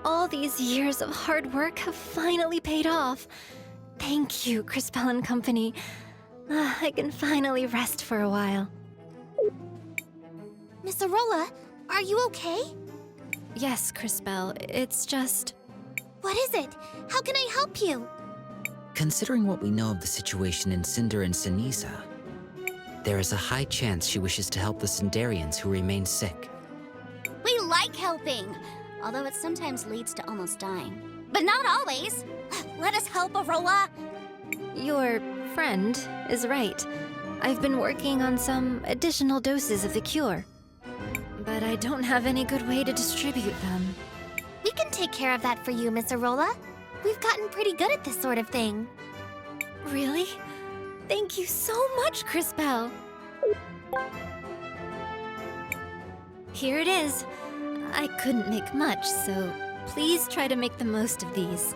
All these years of hard work have finally paid off. Thank you, Crisbell and Company. I can finally rest for a while. Miss Arola, are you okay? Yes, Crisbell, it's just... What is it? How can I help you? Considering what we know of the situation in Cinder and Ceniza, there is a high chance she wishes to help the Cinderians who remain sick. We like helping, although it sometimes leads to almost dying. But not always. Let us help, Arola. Your friend is right. I've been working on some additional doses of the cure. But I don't have any good way to distribute them. We can take care of that for you, Miss Arola. We've gotten pretty good at this sort of thing. Really? Thank you so much, Crisbell. Here it is. I couldn't make much, so please try to make the most of these.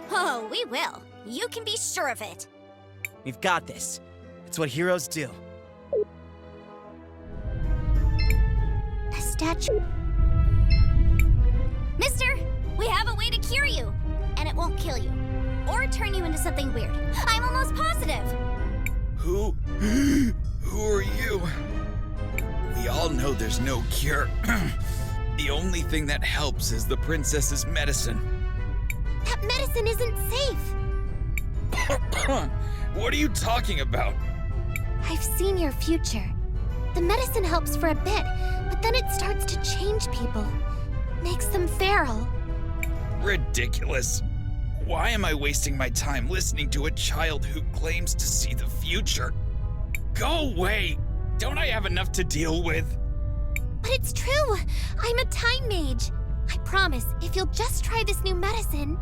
Oh, we will. You can be sure of it. We've got this. It's what heroes do. A statue. Mister, we have a way to cure you, and it won't kill you, or turn you into something weird. I'm almost positive. Who are you? We all know there's no cure. The only thing that helps is the princess's medicine. That medicine isn't safe. What are you talking about? I've seen your future. The medicine helps for a bit, but then it starts to change people. Makes them feral. Ridiculous. Why am I wasting my time listening to a child who claims to see the future? Go away! Don't I have enough to deal with? But it's true! I'm a time mage. I promise, if you'll just try this new medicine...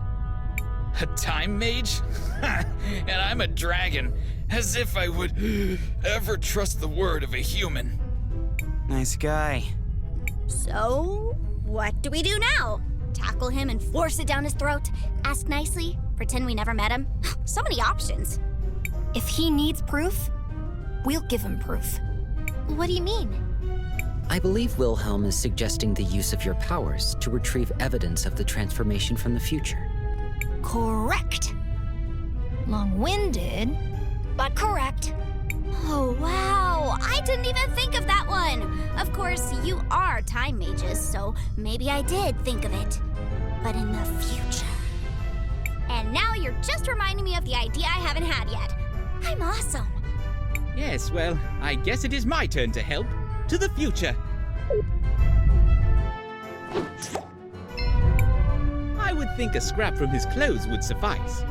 A time mage? And I'm a dragon. As if I would ever trust the word of a human. Nice guy. So, what do we do now? Tackle him and force it down his throat? Ask nicely? Pretend we never met him? So many options. If he needs proof, we'll give him proof. What do you mean? I believe Willhelm is suggesting the use of your powers to retrieve evidence of the transformation from the future. Correct. Long-winded, but correct. Oh, wow! I didn't even think of that one! Of course, you are time mages, so maybe I did think of it. But in the future. And now you're just reminding me of the idea I haven't had yet. I'm awesome. Yes, well, I guess it is my turn to help. To the future. I would think a scrap from his clothes would suffice.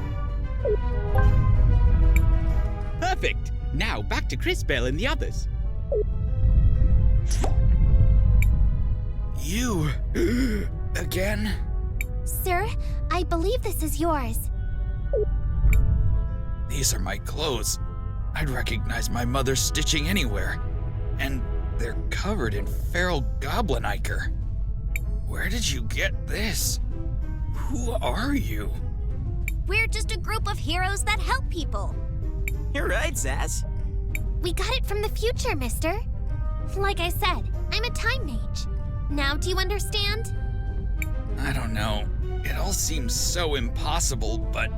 Perfect! Now back to Crisbell and the others. You... again? Sir, I believe this is yours. These are my clothes. I'd recognize my mother's stitching anywhere. And they're covered in feral goblin ichor. Where did you get this? Who are you? We're just a group of heroes that help people. You're right, Zas. We got it from the future, mister. Like I said, I'm a time mage. Now do you understand? I don't know. It all seems so impossible, but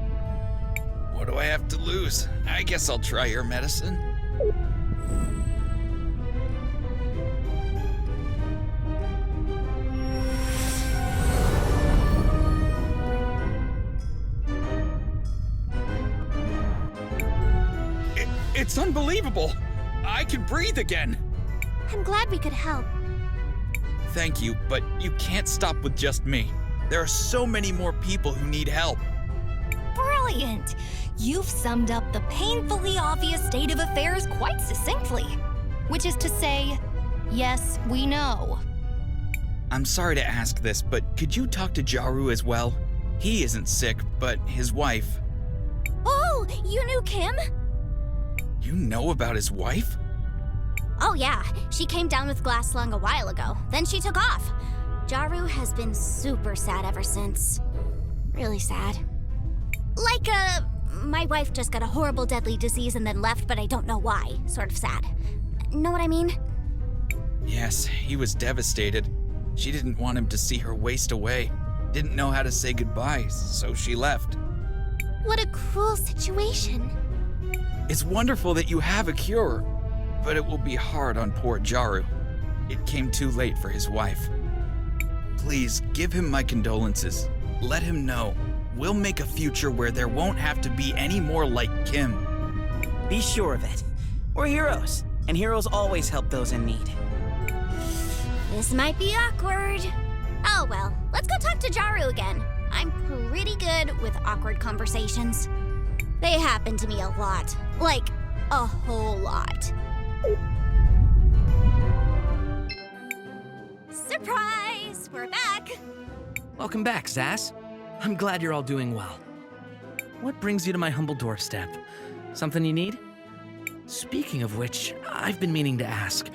what do I have to lose? I guess I'll try your medicine. It's unbelievable! I can breathe again! I'm glad we could help. Thank you, but you can't stop with just me. There are so many more people who need help. Brilliant! You've summed up the painfully obvious state of affairs quite succinctly. Which is to say, yes, we know. I'm sorry to ask this, but could you talk to Jaru as well? He isn't sick, but his wife. Oh, you knew Kim? You know about his wife? Oh yeah, she came down with glass lung a while ago. Then she took off. Jaru has been super sad ever since. Really sad. Like, my wife just got a horrible deadly disease and then left, but I don't know why. Sort of sad. Know what I mean? Yes, he was devastated. She didn't want him to see her waste away. didn't know how to say goodbye, so she left. What a cruel situation. It's wonderful that you have a cure, but it will be hard on poor Jaru. It came too late for his wife. Please, give him my condolences. Let him know. We'll make a future where there won't have to be any more like Kim. Be sure of it. We're heroes, and heroes always help those in need. This might be awkward. Oh well, let's go talk to Jaru again. I'm pretty good with awkward conversations. They happen to me a lot. Like, a whole lot. Surprise! We're back! Welcome back, Zas. I'm glad you're all doing well. What brings you to my humble doorstep? Something you need? Speaking of which, I've been meaning to ask,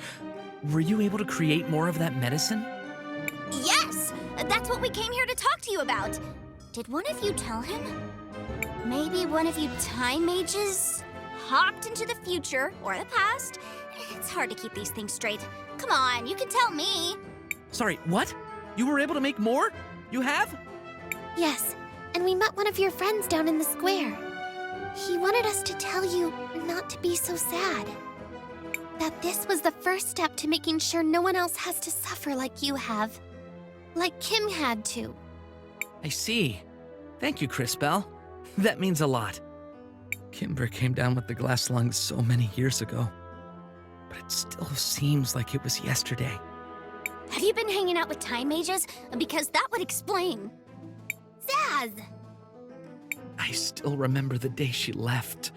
were you able to create more of that medicine? Yes! That's what we came here to talk to you about. Did one of you tell him? Maybe one of you time mages hopped into the future or the past? It's hard to keep these things straight. Come on, you can tell me. Sorry, what? You were able to make more? You have? Yes, and we met one of your friends down in the square. He wanted us to tell you not to be so sad. That this was the first step to making sure no one else has to suffer like you have. Like Kim had to. I see. Thank you, Crisbell. That means a lot. Kimber came down with the glass lungs so many years ago, but it still seems like it was yesterday. Have you been hanging out with time mages? Because that would explain. Zaz! I still remember the day she left.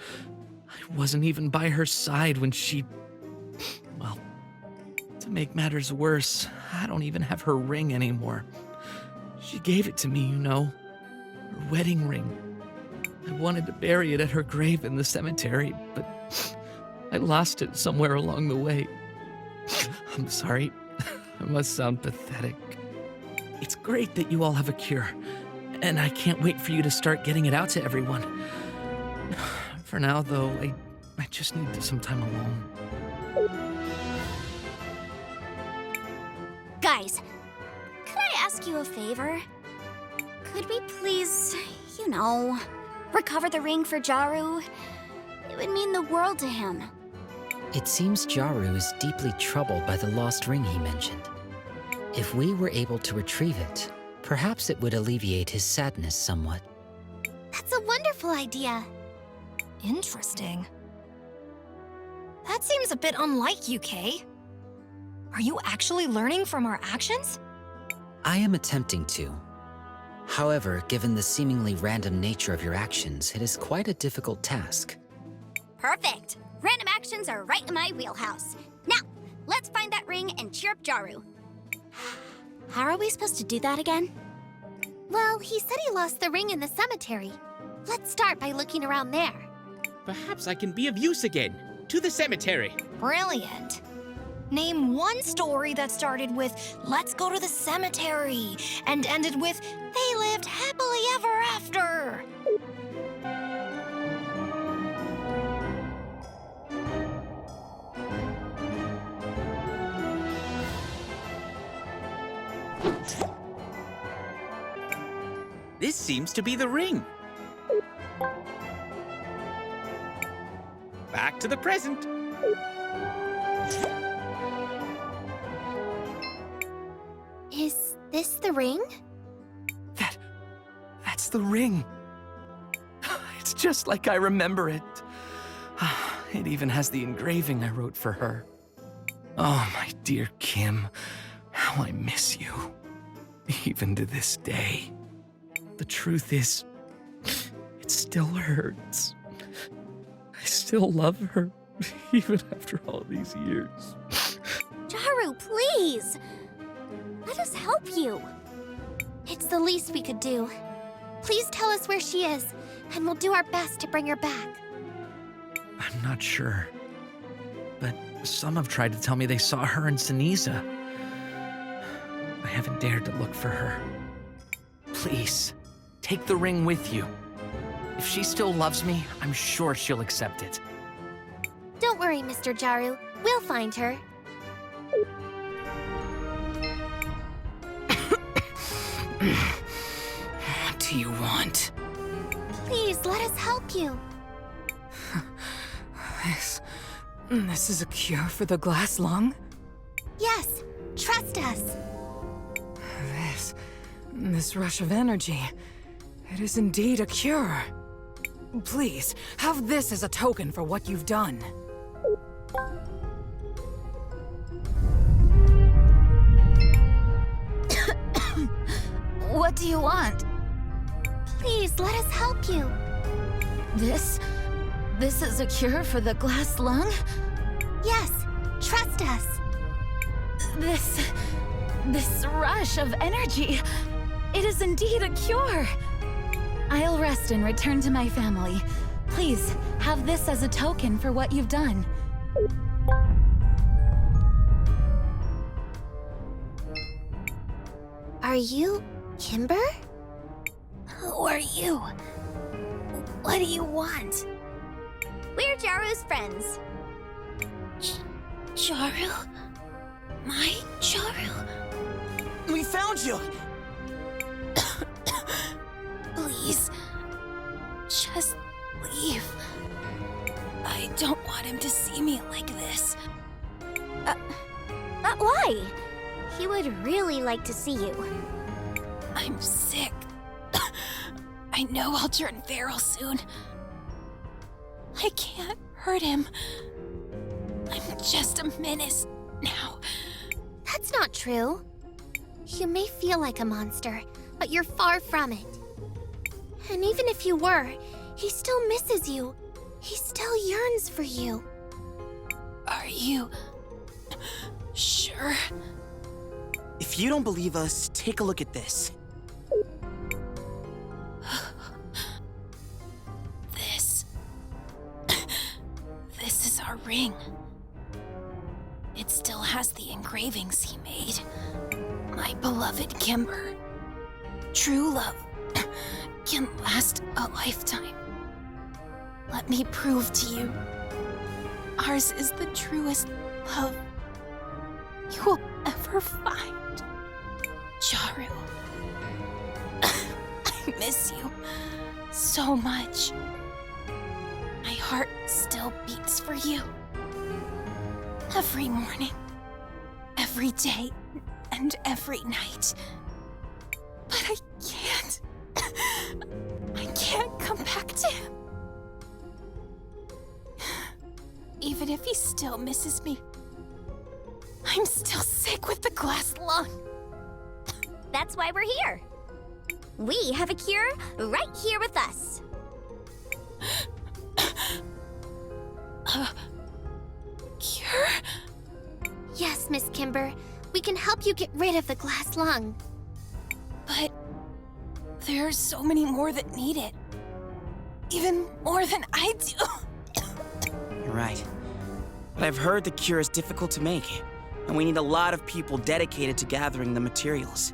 I wasn't even by her side when she... Well, to make matters worse, I don't even have her ring anymore. She gave it to me, you know. Her wedding ring. I wanted to bury it at her grave in the cemetery, but I lost it somewhere along the way. I'm sorry. I must sound pathetic. It's great that you all have a cure, and I can't wait for you to start getting it out to everyone. For now, though, I just need some time alone. Guys, could I ask you a favor? Could we please, recover the ring for Jaru? It would mean the world to him. It seems Jaru is deeply troubled by the lost ring he mentioned. If we were able to retrieve it, perhaps it would alleviate his sadness somewhat. That's a wonderful idea. Interesting. That seems a bit unlike you, Kay. Are you actually learning from our actions? I am attempting to. However, given the seemingly random nature of your actions, it is quite a difficult task. Perfect. Random actions are right in my wheelhouse. Now, let's find that ring and cheer up Jaru. How are we supposed to do that again? Well, he said he lost the ring in the cemetery. Let's start by looking around there. Perhaps I can be of use again. To the cemetery. Brilliant. Name one story that started with, "Let's go to the cemetery," and ended with, "They lived happily ever after." This seems to be the ring. Back to the present. Is this the ring? That's the ring. It's just like I remember it. It even has the engraving I wrote for her. Oh, my dear Kim, how I miss you. Even to this day. The truth is, it still hurts. I still love her, even after all these years. Jaru, please! Let us help you. It's the least we could do. Please tell us where she is, and we'll do our best to bring her back. I'm not sure, but some have tried to tell me they saw her in Ceniza. I haven't dared to look for her. Please, take the ring with you. If she still loves me, I'm sure she'll accept it. Don't worry, Mr. Jaru. We'll find her. do you want? Please, let us help you. This is a cure for the glass lung? Yes, trust us. This rush of energy, it is indeed a cure. Please, have this as a token for what you've done. What do you want? Please, let us help you. This is a cure for the glass lung? Yes, trust us. This rush of energy, it is indeed a cure. I'll rest and return to my family. Please, have this as a token for what you've done. Are you Kimber? Who are you? What do you want? We're Jaru's friends. Jaru? My Jaru? We found you! Please, just leave. I don't want him to see me like this. Why? He would really like to see you. I'm sick. I know I'll turn feral soon. I can't hurt him. I'm just a menace now. That's not true. You may feel like a monster, but you're far from it. And even if you were, he still misses you. He still yearns for you. Are you sure? If you don't believe us, take a look at this. This is our ring. It still has the engravings he made. My beloved Kimber. True love can last a lifetime. Let me prove to you, ours is the truest love you will ever find. Jaru, I miss you so much. My heart still beats for you. Every morning, every day, and every night. But I can't. I can't come back to him. Even if he still misses me, I'm still sick with the glass lung. That's why we're here. We have a cure right here with us. Cure? Yes, Miss Kimber. We can help you get rid of the glass lung. But there are so many more that need it. Even more than I do. You're right. But I've heard the cure is difficult to make, and we need a lot of people dedicated to gathering the materials.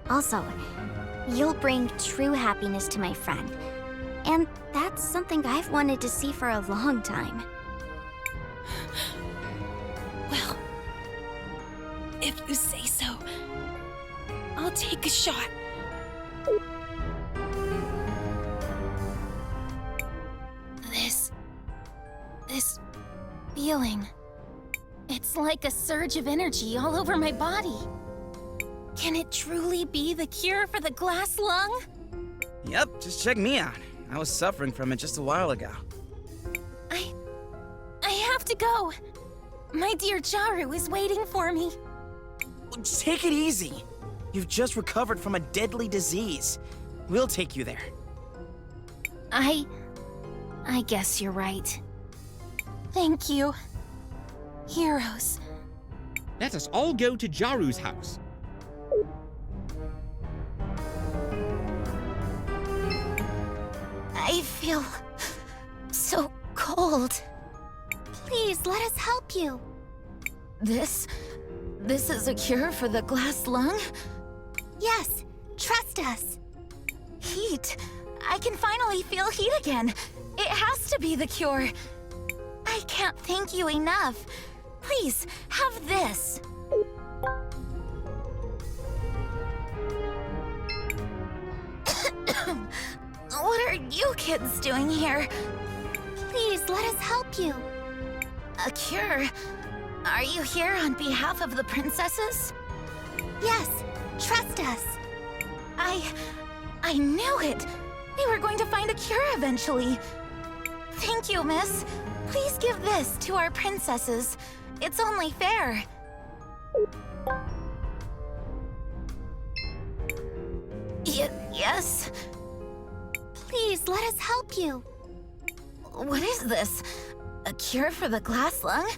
Also, you'll bring true happiness to my friend. And that's something I've wanted to see for a long time. Well, if you say so, I'll take a shot. This feeling, it's like a surge of energy all over my body. Can it truly be the cure for the glass lung? Yep, just check me out. I was suffering from it just a while ago. I have to go. My dear Jaru is waiting for me. Take it easy. You've just recovered from a deadly disease. We'll take you there. I guess you're right. Thank you, heroes. Let us all go to Jaru's house. I feel so cold. Please, let us help you. This is a cure for the glass lung? Yes, trust us. Heat. I can finally feel heat again. It has to be the cure. I can't thank you enough. Please, have this. What are you kids doing here? Please, let us help you. A cure? Are you here on behalf of the princesses? Yes, trust us. I knew it! We were going to find a cure eventually. Thank you, miss. Please give this to our princesses. It's only fair. Yes? Please, let us help you. What is this? A cure for the glass lung?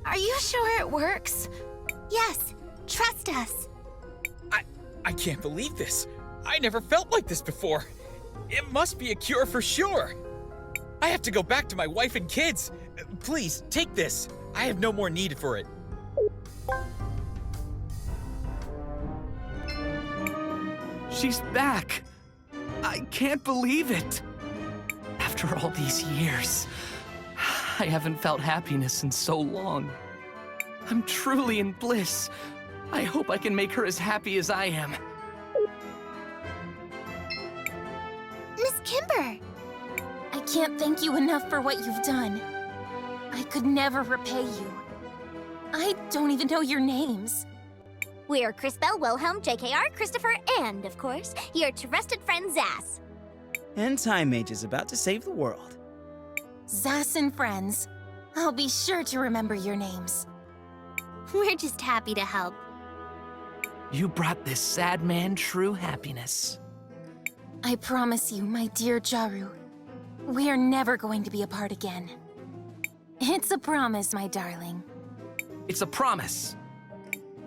Are you sure it works? Yes, trust us. I can't believe this. I never felt like this before. It must be a cure for sure. I have to go back to my wife and kids. Please, take this. I have no more need for it. She's back. I can't believe it. After all these years, I haven't felt happiness in so long. I'm truly in bliss. I hope I can make her as happy as I am. Miss Kimber! I can't thank you enough for what you've done. I could never repay you. I don't even know your names. We're Crisbell, Willhelm, JKR, Christopher, and, of course, your trusted friend Zas. And Time Mage is about to save the world. Zas and friends. I'll be sure to remember your names. We're just happy to help. You brought this sad man true happiness. I promise you, my dear Jaru, we are never going to be apart again. It's a promise, my darling. It's a promise.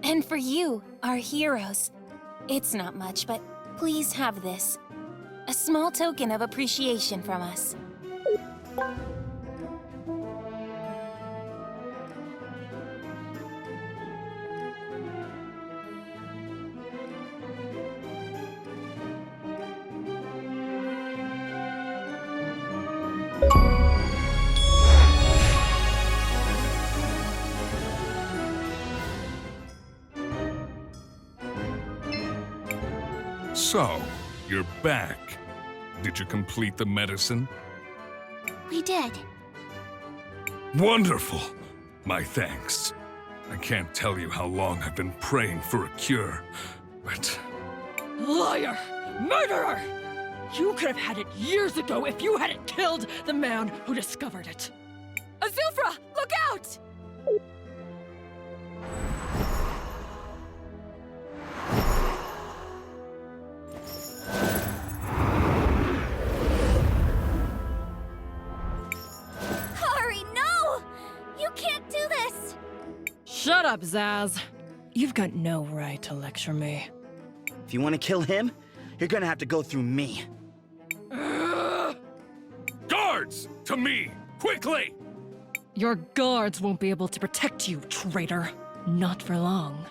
And for you, our heroes, it's not much, but please have this. A small token of appreciation from us. So, you're back. Did you complete the medicine? We did. Wonderful! My thanks. I can't tell you how long I've been praying for a cure, but... Liar! Murderer! You could have had it years ago if you hadn't killed the man who discovered it. Azufra, look out! Shut up, Zaz. You've got no right to lecture me. If you want to kill him, you're gonna have to go through me. Guards! To me! Quickly! Your guards won't be able to protect you, traitor. Not for long.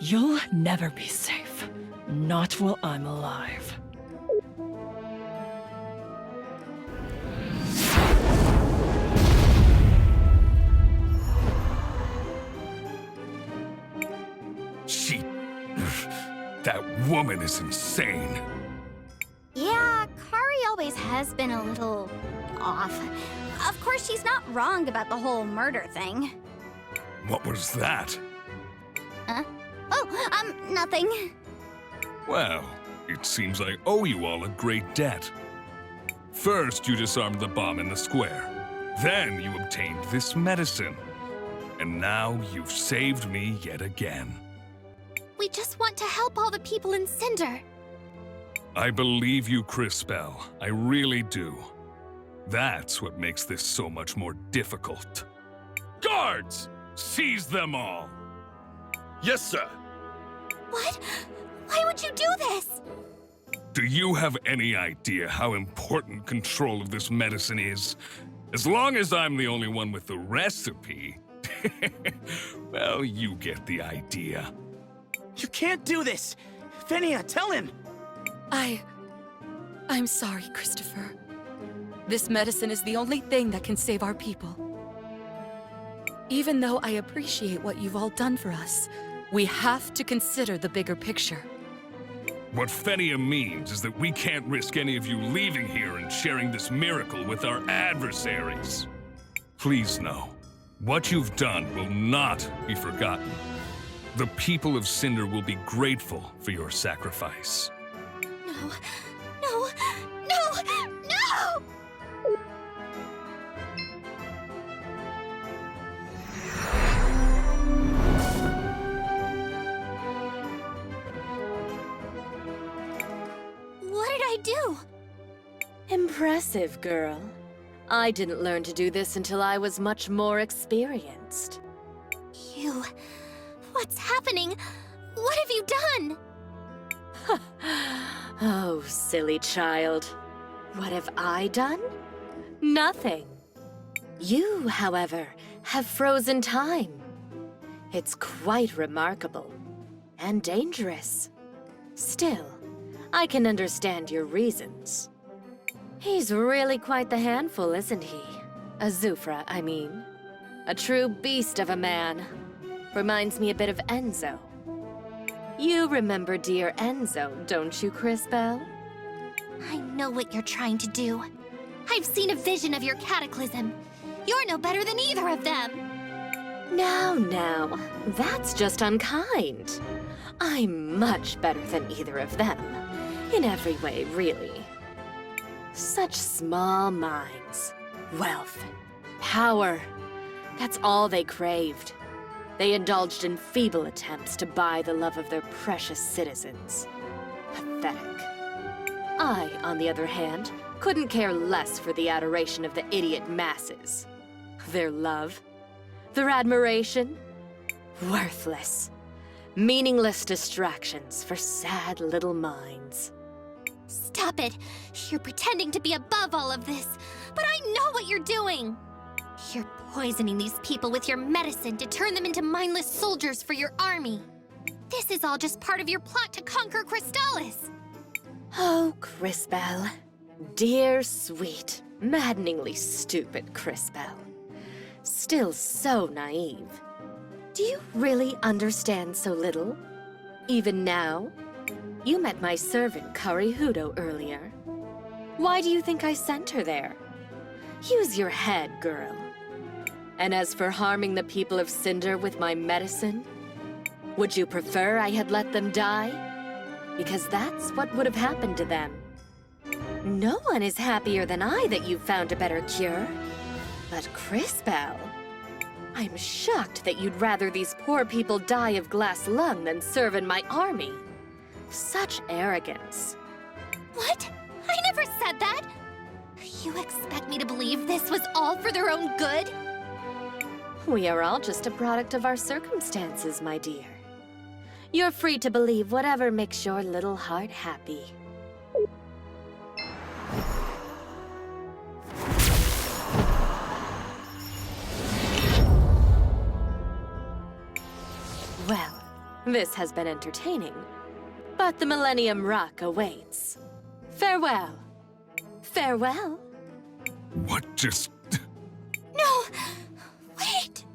You'll never be safe. Not while I'm alive. That woman is insane. Yeah, Kari always has been a little off. Of course, she's not wrong about the whole murder thing. What was that? Huh? Oh, nothing. Well, it seems I owe you all a great debt. First, you disarmed the bomb in the square. Then you obtained this medicine. And now you've saved me yet again. We just want to help all the people in Cinder. I believe you, Crisbell. I really do. That's what makes this so much more difficult. Guards! Seize them all! Yes, sir. What? Why would you do this? Do you have any idea how important control of this medicine is? As long as I'm the only one with the recipe, well, you get the idea. You can't do this! Phinia, tell him! I'm sorry, Christopher. This medicine is the only thing that can save our people. Even though I appreciate what you've all done for us, we have to consider the bigger picture. What Fenia means is that we can't risk any of you leaving here and sharing this miracle with our adversaries. Please know, what you've done will not be forgotten. The people of Cinder will be grateful for your sacrifice. No, no, no, no! What did I do? Impressive, girl. I didn't learn to do this until I was much more experienced. You... What's happening? What have you done? Oh, silly child. What have I done? Nothing. You, however, have frozen time. It's quite remarkable. And dangerous. Still, I can understand your reasons. He's really quite the handful, isn't he? Azufra, I mean. A true beast of a man. Reminds me a bit of Enzo. You remember dear Enzo, don't you, Crisbell? I know what you're trying to do. I've seen a vision of your cataclysm. You're no better than either of them. Now, that's just unkind. I'm much better than either of them. In every way, really. Such small minds. Wealth. Power. That's all they craved. They indulged in feeble attempts to buy the love of their precious citizens. Pathetic. I, on the other hand, couldn't care less for the adoration of the idiot masses. Their love, their admiration, worthless. Meaningless distractions for sad little minds. Stop it! You're pretending to be above all of this, but I know what you're doing! You're poisoning these people with your medicine to turn them into mindless soldiers for your army. This is all just part of your plot to conquer Crystallis. Oh, Crisbell. Dear, sweet, maddeningly stupid Crisbell. Still so naive. Do you really understand so little? Even now? You met my servant, Karihudo, earlier. Why do you think I sent her there? Use your head, girl. And as for harming the people of Cinder with my medicine, would you prefer I had let them die? Because that's what would have happened to them. No one is happier than I that you've found a better cure. But Crisbell, I'm shocked that you'd rather these poor people die of glass lung than serve in my army. Such arrogance. What? I never said that! You expect me to believe this was all for their own good? We are all just a product of our circumstances, my dear. You're free to believe whatever makes your little heart happy. Well, this has been entertaining, but the Millennium Rock awaits. Farewell. Farewell. What just... No! Wait!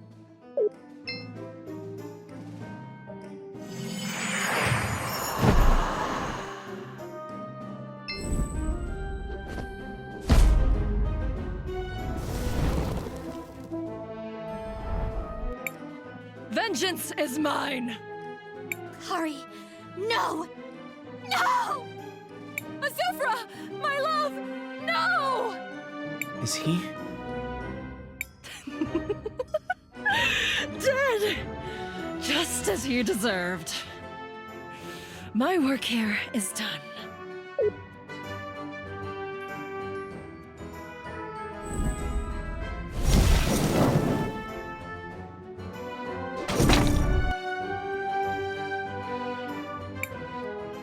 Vengeance is mine! Kari, no! No! Azufra! My love! No! Is he? Dead! Just as you deserved. My work here is done.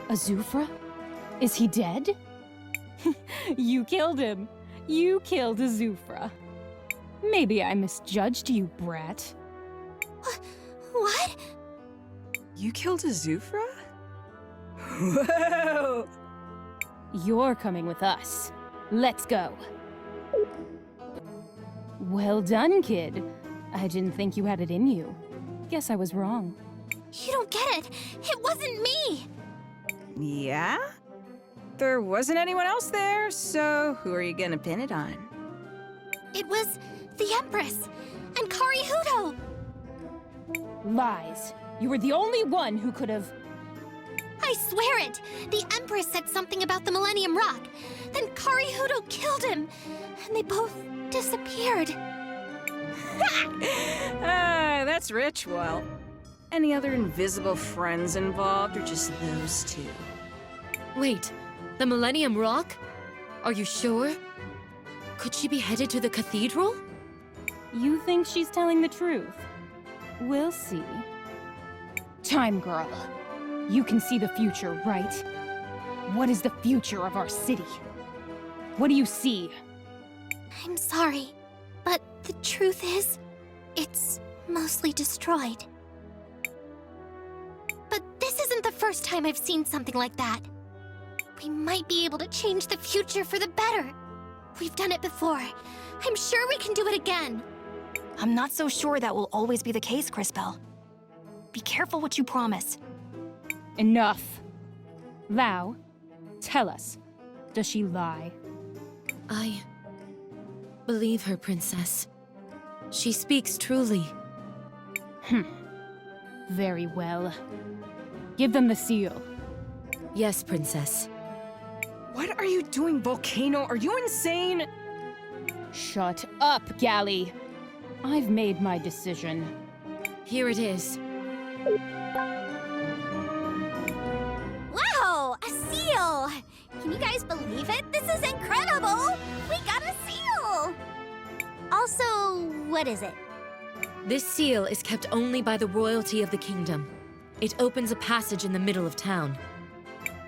Azufra? Is he dead? You killed him. You killed Azufra. Maybe I misjudged you, brat. What? You killed Azufra? Whoa! You're coming with us. Let's go. Well done, kid. I didn't think you had it in you. Guess I was wrong. You don't get it. It wasn't me. Yeah? There wasn't anyone else there, so who are you gonna pin it on? It was the Empress and Kari Hudo! Lies. You were the only one who could have... I swear it! The Empress said something about the Millennium Rock. Then Kari Hudo killed him, and they both disappeared. That's rich. Well, any other invisible friends involved, or just those two? Wait, the Millennium Rock? Are you sure? Could she be headed to the cathedral? You think she's telling the truth? We'll see. Time Girl, you can see the future, right? What is the future of our city? What do you see? I'm sorry, but the truth is, it's mostly destroyed. But this isn't the first time I've seen something like that. We might be able to change the future for the better. We've done it before. I'm sure we can do it again. I'm not so sure that will always be the case, Crisbell. Be careful what you promise. Enough. Lau, tell us, does she lie? I believe her, Princess. She speaks truly. Very well. Give them the seal. Yes, Princess. What are you doing, Volcano? Are you insane? Shut up, Galley. I've made my decision. Here it is. Wow, a seal! Can you guys believe it? This is incredible! We got a seal! Also, what is it? This seal is kept only by the royalty of the kingdom. It opens a passage in the middle of town,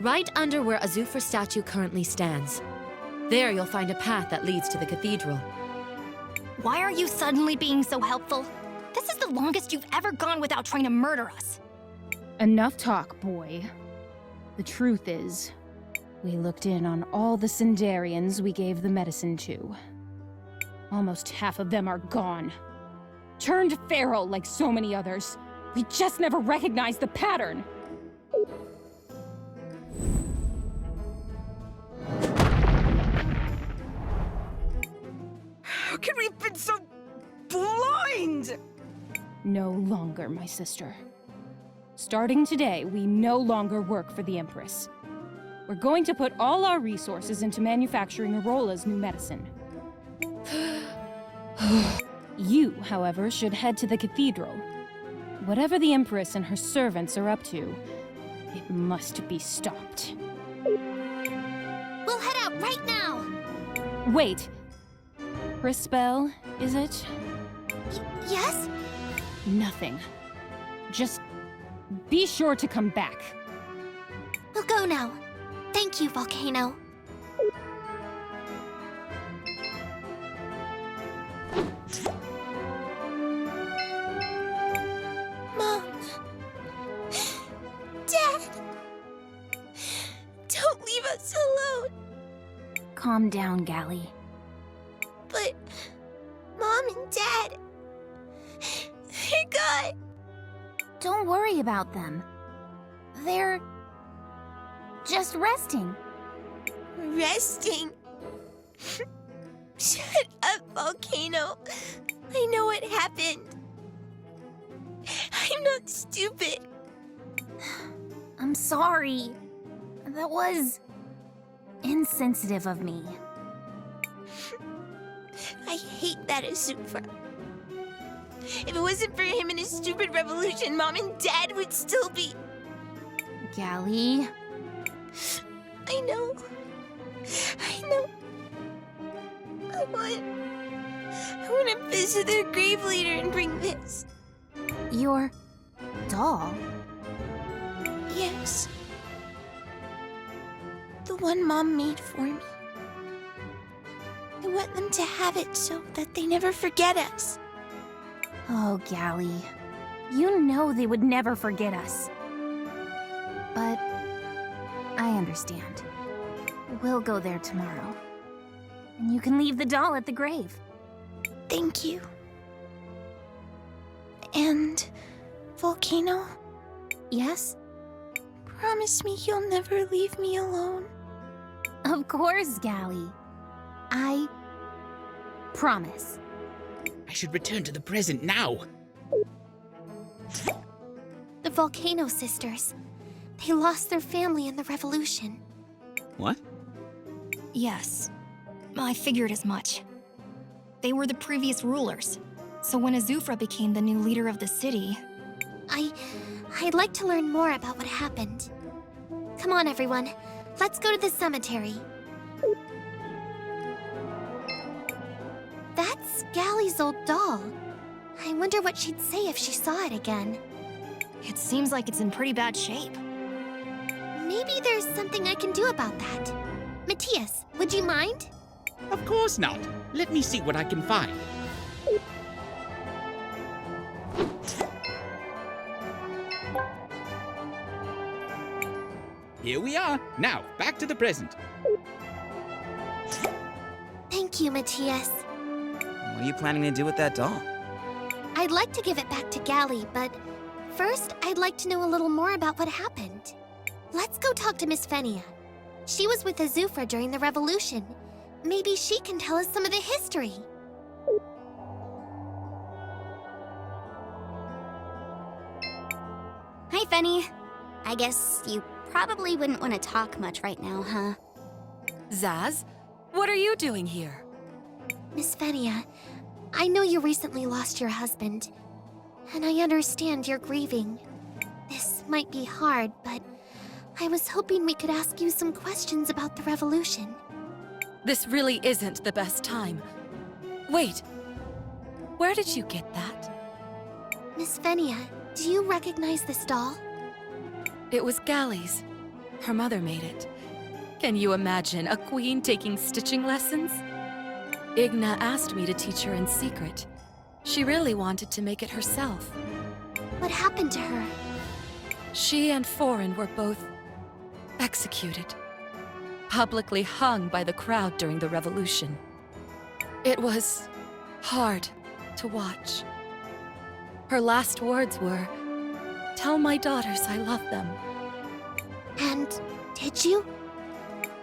right under where Azufra's statue currently stands. There you'll find a path that leads to the cathedral. Why are you suddenly being so helpful? This is the longest you've ever gone without trying to murder us. Enough talk, boy. The truth is, we looked in on all the Cinderians we gave the medicine to. Almost half of them are gone. Turned feral like so many others. We just never recognized the pattern. How could we have been so blind? No longer, my sister. Starting today, we no longer work for the Empress. We're going to put all our resources into manufacturing Arola's new medicine. You, however, should head to the cathedral. Whatever the Empress and her servants are up to, it must be stopped. We'll head out right now! Wait. Crisbell, is it? Yes? Nothing. Just be sure to come back. We'll go now. Thank you, Volcano. Mom. Dad. Don't leave us alone. Calm down, Galley. But Mom and Dad, they're gone. Don't worry about them. They're just resting. Resting? Shut up, Volcano. I know what happened. I'm not stupid. I'm sorry. That was insensitive of me. I hate that Azufra. If it wasn't for him and his stupid revolution, Mom and Dad would still be... Galley. I know. I want to visit their grave leader and bring this. Your doll? Yes. The one Mom made for me. I want them to have it so that they never forget us. Oh, Galley. You know they would never forget us. But I understand. We'll go there tomorrow. And you can leave the doll at the grave. Thank you. And Volcano? Yes? promise me you'll never leave me alone? Of course, Gally. I promise. I should return to the present now. The Volcano Sisters. They lost their family in the revolution. What? Yes. I figured as much. They were the previous rulers. So when Azufra became the new leader of the city... I'd like to learn more about what happened. Come on, everyone. Let's go to the cemetery. That's Gally's old doll. I wonder what she'd say if she saw it again. It seems like it's in pretty bad shape. Maybe there's something I can do about that. Matias, would you mind? Of course not. Let me see what I can find. Here we are. Now, back to the present. Thank you, Matias. What are you planning to do with that doll? I'd like to give it back to Gally, but first, I'd like to know a little more about what happened. Let's go talk to Miss Fenia. She was with Azufra during the revolution. Maybe she can tell us some of the history. Hi, Fenny. I guess you probably wouldn't want to talk much right now, huh? Zaz, what are you doing here? Miss Fenia, I know you recently lost your husband, and I understand you're grieving. This might be hard, but I was hoping we could ask you some questions about the revolution. This really isn't the best time. Wait, where did you get that? Miss Fenia, do you recognize this doll? It was Gally's. Her mother made it. Can you imagine a queen taking stitching lessons? Igna asked me to teach her in secret. She really wanted to make it herself. What happened to her? She and Foreign were both executed. Publicly hung by the crowd during the revolution. It was hard to watch. Her last words were, "Tell my daughters I love them." And did you?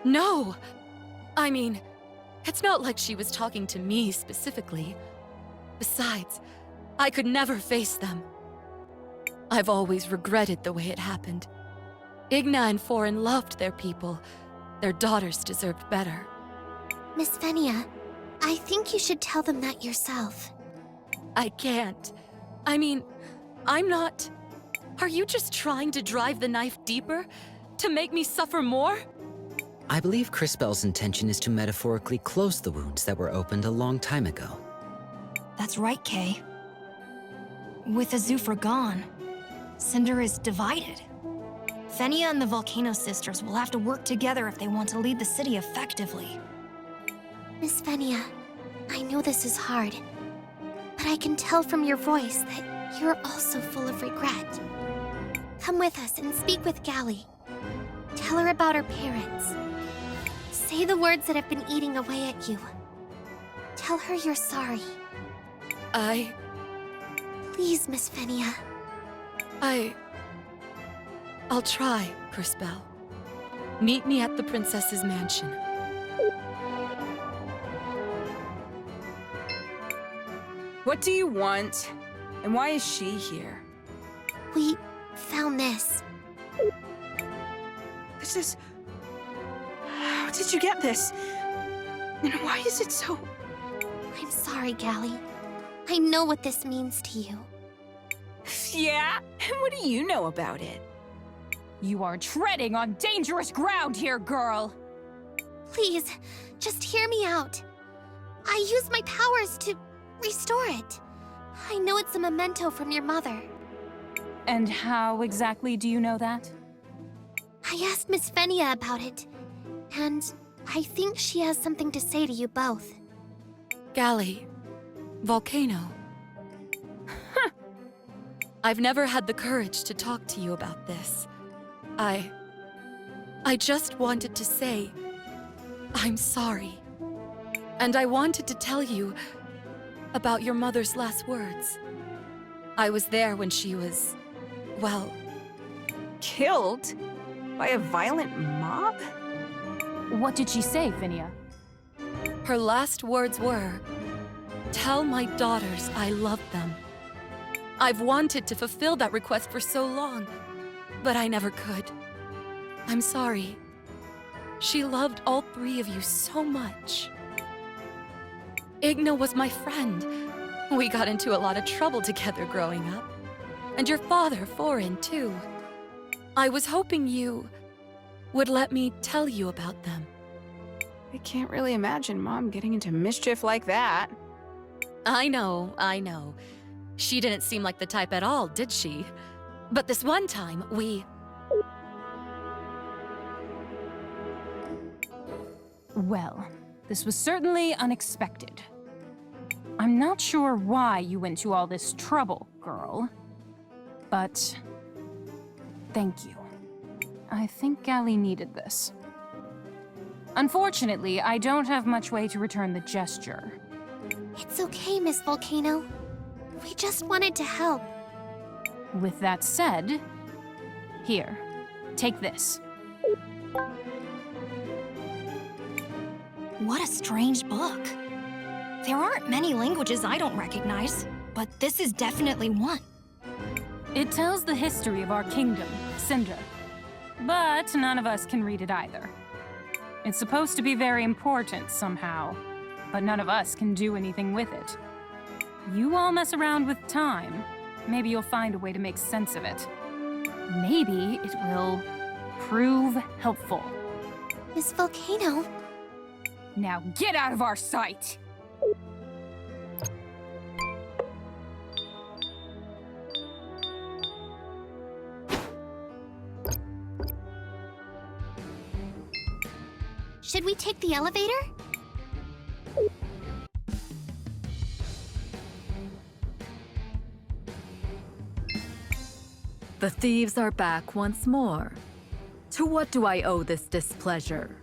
No! I mean, it's not like she was talking to me specifically. Besides, I could never face them. I've always regretted the way it happened. Igna and Foreign loved their people. Their daughters deserved better. Miss Fenia, I think you should tell them that yourself. I can't. I mean, I'm not... Are you just trying to drive the knife deeper? To make me suffer more? I believe Crisbell's intention is to metaphorically close the wounds that were opened a long time ago. That's right, Kay. With Azufra gone, Cinder is divided. Fenia and the Volcano Sisters will have to work together if they want to lead the city effectively. Miss Fenia, I know this is hard, but I can tell from your voice that you're also full of regret. Come with us and speak with Gally. Tell her about her parents. Say the words that have been eating away at you. Tell her you're sorry. Please, Miss Fenia. I'll try, Crisbell. Meet me at the princess's mansion. What do you want? And why is she here? We found this. This is... How did you get this? And why is it so... I'm sorry, Gally. I know what this means to you. Yeah? And what do you know about it? You are treading on dangerous ground here, girl! Please, just hear me out. I use my powers to restore it. I know it's a memento from your mother. And how exactly do you know that? I asked Miss Fenia about it, and I think she has something to say to you both. Gally. Volcano. I've never had the courage to talk to you about this. I just wanted to say, I'm sorry. And I wanted to tell you about your mother's last words. I was there when she was, well... Killed? By a violent mob? What did she say, Phinia? Her last words were, "Tell my daughters I love them." I've wanted to fulfill that request for so long, but I never could. I'm sorry. She loved all three of you so much. Igna was my friend. We got into a lot of trouble together growing up. And your father, Foreign, too. I was hoping you would let me tell you about them. I can't really imagine Mom getting into mischief like that. I know. She didn't seem like the type at all, did she? But this one time, Well, this was certainly unexpected. I'm not sure why you went to all this trouble, girl. But thank you. I think Galli needed this. Unfortunately, I don't have much way to return the gesture. It's okay, Miss Volcano. We just wanted to help. With that said, here, take this. What a strange book. There aren't many languages I don't recognize, but this is definitely one. It tells the history of our kingdom, Cinder. But none of us can read it either. It's supposed to be very important somehow, but none of us can do anything with it. You all mess around with time. Maybe you'll find a way to make sense of it. Maybe it will prove helpful. Miss Volcano. Now get out of our sight! Should we take the elevator? The thieves are back once more. To what do I owe this displeasure?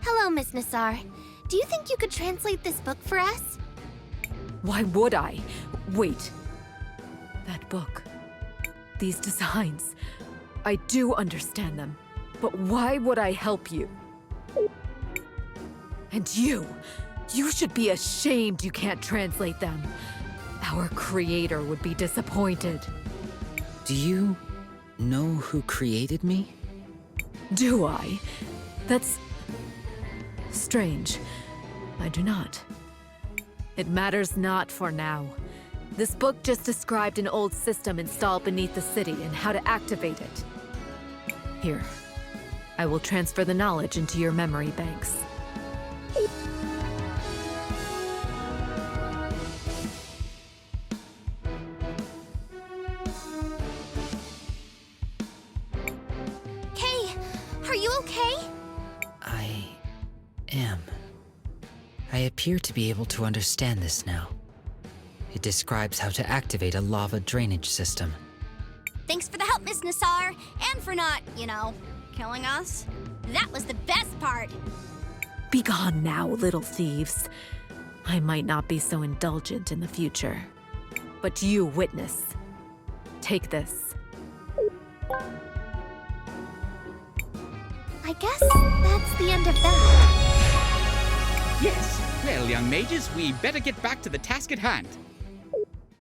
Hello, Miss Nassar. Do you think you could translate this book for us? Why would I? Wait. That book. These designs. I do understand them. But why would I help you? And you should be ashamed you can't translate them. Our creator would be disappointed. Do you know who created me? Do I? That's strange. I do not. It matters not for now. This book just described an old system installed beneath the city and how to activate it. Here, I will transfer the knowledge into your memory banks. Kay, are you okay? I am. I appear to be able to understand this now. It describes how to activate a lava drainage system. Thanks for the help, Miss Nassar, and for not, killing us. That was the best part. Be gone now, little thieves. I might not be so indulgent in the future. But you, witness. Take this. I guess that's the end of that. Yes. Well, young mages, we better get back to the task at hand.